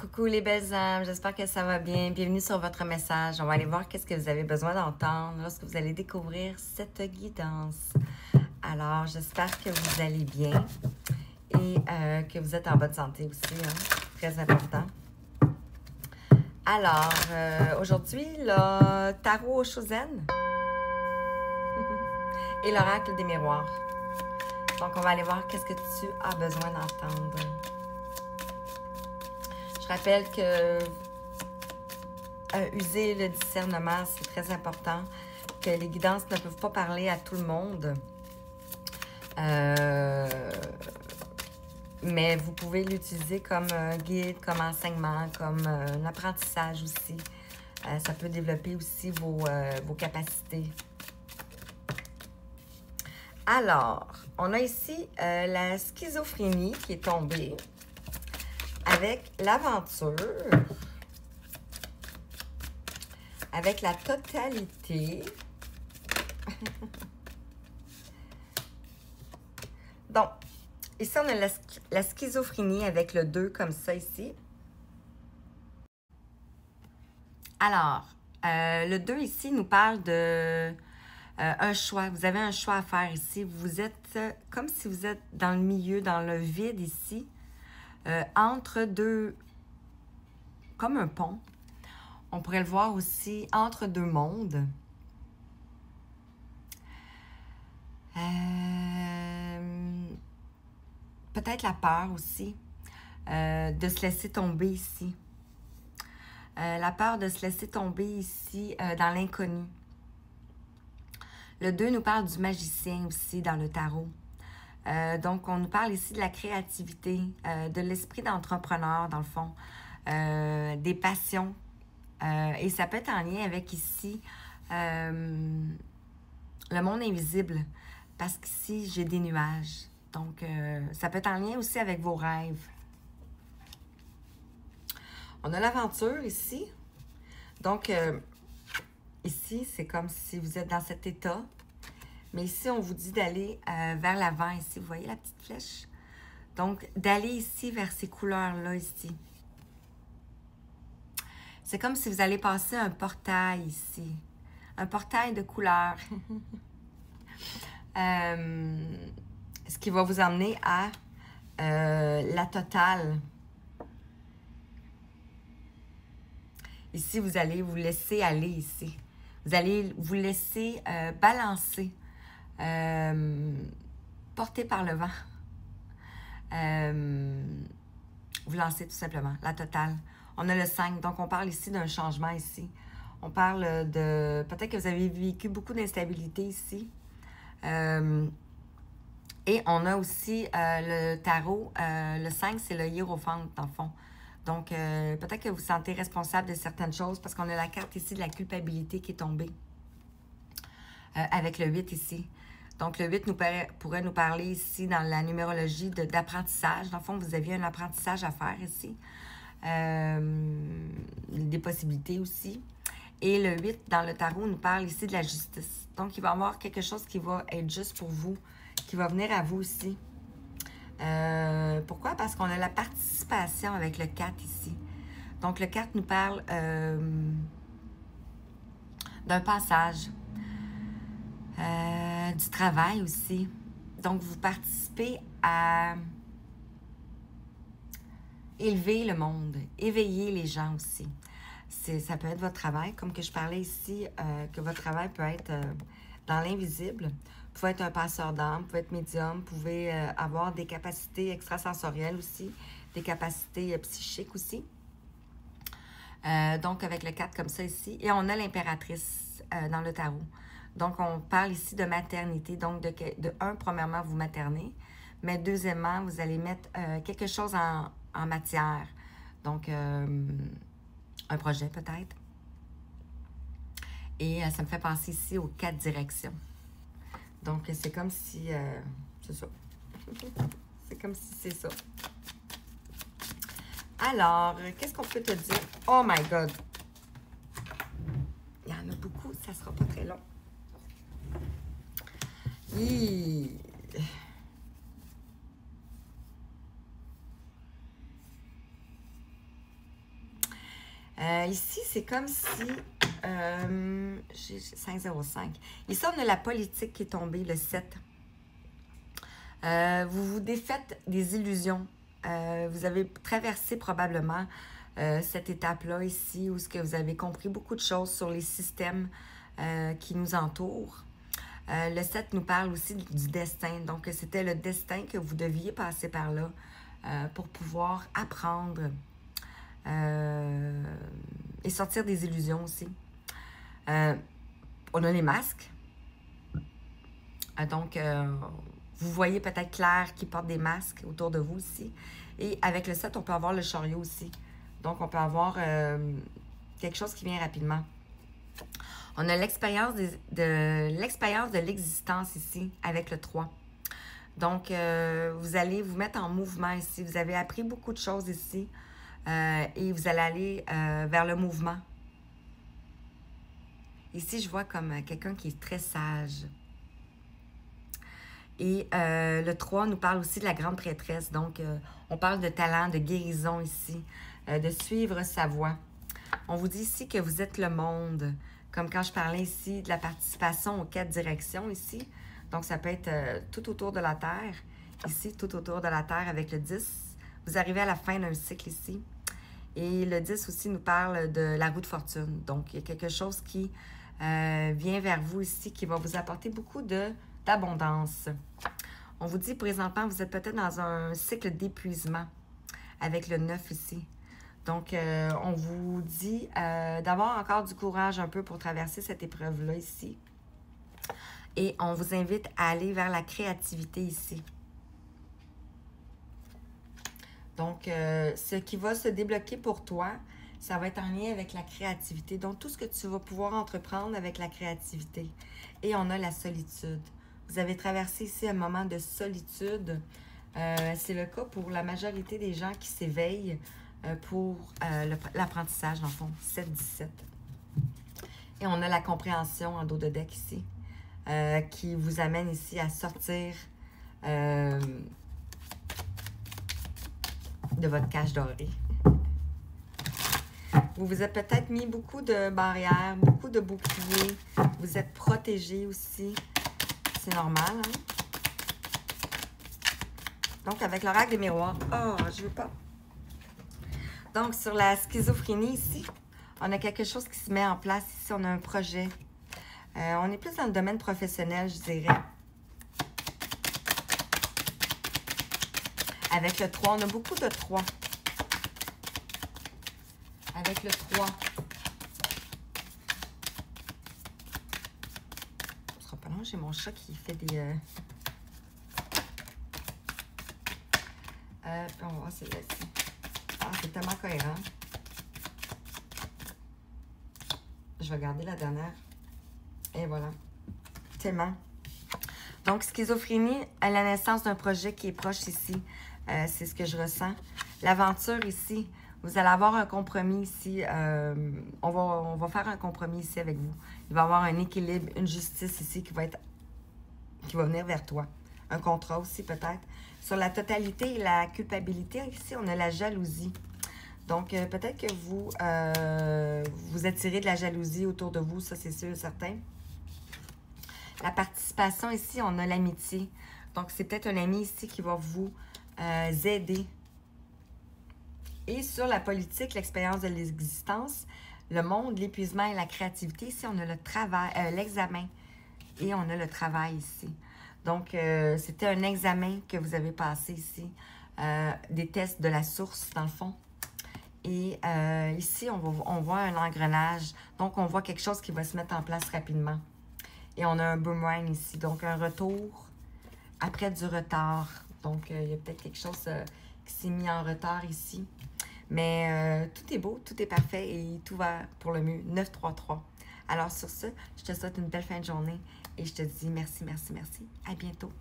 Coucou les belles âmes, j'espère que ça va bien. Bienvenue sur votre message. On va aller voir qu'est-ce que vous avez besoin d'entendre lorsque vous allez découvrir cette guidance. Alors, j'espère que vous allez bien et que vous êtes en bonne santé aussi, hein? Très important. Alors, aujourd'hui, le tarot Shozen et l'oracle des miroirs. Donc, on va aller voir qu'est-ce que tu as besoin d'entendre. Je rappelle que user le discernement, c'est très important, que les guidances ne peuvent pas parler à tout le monde. Mais vous pouvez l'utiliser comme un guide, comme enseignement, comme un apprentissage aussi. Ça peut développer aussi vos capacités. Alors, on a ici la schizophrénie qui est tombée avec l'aventure, avec la totalité. Donc, ici, on a la schizophrénie avec le 2 comme ça ici. Alors, le 2 ici nous parle de un choix. Vous avez un choix à faire ici. Vous êtes comme si vous êtes dans le milieu, dans le vide ici, entre deux, comme un pont. On pourrait le voir aussi entre deux mondes. Peut-être la peur aussi de se laisser tomber ici. La peur de se laisser tomber ici dans l'inconnu. Le 2 nous parle du magicien aussi dans le tarot. Donc, on nous parle ici de la créativité, de l'esprit d'entrepreneur dans le fond, des passions. Et ça peut être en lien avec ici le monde invisible, parce qu'ici, j'ai des nuages. Donc, ça peut être en lien aussi avec vos rêves. On a l'aventure ici. Donc, ici, c'est comme si vous êtes dans cet état. Mais ici, on vous dit d'aller vers l'avant ici. Vous voyez la petite flèche? Donc, d'aller ici vers ces couleurs-là ici. C'est comme si vous allez passer un portail ici. Un portail de couleurs. Ce qui va vous emmener à la totale. Ici, vous allez vous laisser aller ici. Vous allez vous laisser balancer, porter par le vent. Vous lancez tout simplement, la totale. On a le 5, donc on parle ici d'un changement ici. On parle de... Peut-être que vous avez vécu beaucoup d'instabilité ici. Et on a aussi le tarot, le 5, c'est le hiérophante dans le fond. Donc, peut-être que vous vous sentez responsable de certaines choses parce qu'on a la carte ici de la culpabilité qui est tombée avec le 8 ici. Donc, le 8 pourrait nous parler ici dans la numérologie d'apprentissage. Dans le fond, vous aviez un apprentissage à faire ici. Des possibilités aussi. Et le 8 dans le tarot nous parle ici de la justice. Donc, il va y avoir quelque chose qui va être juste pour vous, qui va venir à vous aussi. Pourquoi? Parce qu'on a la participation avec le 4 ici. Donc, le 4 nous parle d'un passage, du travail aussi. Donc, vous participez à élever le monde, éveiller les gens aussi. Ça peut être votre travail, comme que je parlais ici, que votre travail peut être dans l'invisible. Vous pouvez être un passeur d'âme, vous pouvez être médium, vous pouvez avoir des capacités extrasensorielles aussi, des capacités psychiques aussi. Donc, avec le 4 comme ça ici. Et on a l'impératrice dans le tarot. Donc, on parle ici de maternité. Donc, de un, premièrement, vous maternez. Mais deuxièmement, vous allez mettre quelque chose en matière. Donc, un projet peut-être. Et ça me fait penser ici aux 4 directions. Donc, c'est comme si... c'est ça. C'est comme si c'est ça. Alors, qu'est-ce qu'on peut te dire? Oh my God! Il y en a beaucoup, ça sera pas très long. Ici, c'est comme si... j'ai 505. Ici, on a la politique qui est tombée, le 7. Vous vous défaites des illusions. Vous avez traversé probablement cette étape-là ici, où ce que vous avez compris beaucoup de choses sur les systèmes qui nous entourent. Le 7 nous parle aussi du destin. Donc, c'était le destin que vous deviez passer par là pour pouvoir apprendre et sortir des illusions aussi. On a les masques. Donc, vous voyez peut-être Claire qui porte des masques autour de vous ici. Et avec le 7, on peut avoir le chariot aussi. Donc, on peut avoir quelque chose qui vient rapidement. On a l'expérience de l'existence ici avec le 3. Donc, vous allez vous mettre en mouvement ici. Vous avez appris beaucoup de choses ici. Et vous allez aller vers le mouvement. Ici, je vois comme quelqu'un qui est très sage. Et le 3 nous parle aussi de la grande prêtresse. Donc, on parle de talent, de guérison ici, de suivre sa voie. On vous dit ici que vous êtes le monde. Comme quand je parlais ici de la participation aux 4 directions ici. Donc, ça peut être tout autour de la Terre. Ici, tout autour de la Terre avec le 10. Vous arrivez à la fin d'un cycle ici. Et le 10 aussi nous parle de la roue de fortune. Donc, il y a quelque chose qui vient vers vous ici, qui va vous apporter beaucoup d'abondance. On vous dit présentement, vous êtes peut-être dans un cycle d'épuisement avec le 9 ici. Donc, on vous dit d'avoir encore du courage un peu pour traverser cette épreuve-là ici. Et on vous invite à aller vers la créativité ici. Donc, ce qui va se débloquer pour toi, ça va être en lien avec la créativité. Donc, tout ce que tu vas pouvoir entreprendre avec la créativité. Et on a la solitude. Vous avez traversé ici un moment de solitude. C'est le cas pour la majorité des gens qui s'éveillent pour l'apprentissage, dans le fond, 7-17. Et on a la compréhension en dos de deck ici, qui vous amène ici à sortir de votre cage dorée. Vous vous êtes peut-être mis beaucoup de barrières, beaucoup de boucliers. Vous êtes protégé aussi. C'est normal, hein? Donc, avec l'oracle des miroirs. Oh, je veux pas. Donc, sur la schizophrénie ici, on a quelque chose qui se met en place. Ici, on a un projet. On est plus dans le domaine professionnel, je dirais. Avec le 3, on a beaucoup de 3. Avec le 3. Ce sera pas long, j'ai mon chat qui fait des... on va voir celle-là-ci. Ah, c'est tellement cohérent. Je vais garder la dernière. Et voilà. Tellement. Donc, schizophrénie à la naissance d'un projet qui est proche ici. C'est ce que je ressens. L'aventure ici, vous allez avoir un compromis ici. On va faire un compromis ici avec vous. Il va y avoir un équilibre, une justice ici qui va venir vers toi. Un contrat aussi peut-être. Sur la totalité et la culpabilité, ici, on a la jalousie. Donc, peut-être que vous attirez de la jalousie autour de vous, ça c'est sûr et certain. La participation ici, on a l'amitié. Donc, c'est peut-être un ami ici qui va vous aider. Et sur la politique, l'expérience de l'existence, le monde, l'épuisement et la créativité, ici, on a le travail, l'examen. Et on a le travail ici. Donc, c'était un examen que vous avez passé ici. Des tests de la source, dans le fond. Et ici, on voit un engrenage. Donc, on voit quelque chose qui va se mettre en place rapidement. Et on a un boomerang ici. Donc, un retour après du retard. Donc, il y a peut-être quelque chose qui s'est mis en retard ici. Mais tout est beau, tout est parfait et tout va pour le mieux. 9-3-3. Alors, sur ce, je te souhaite une belle fin de journée et je te dis merci, merci, merci. À bientôt.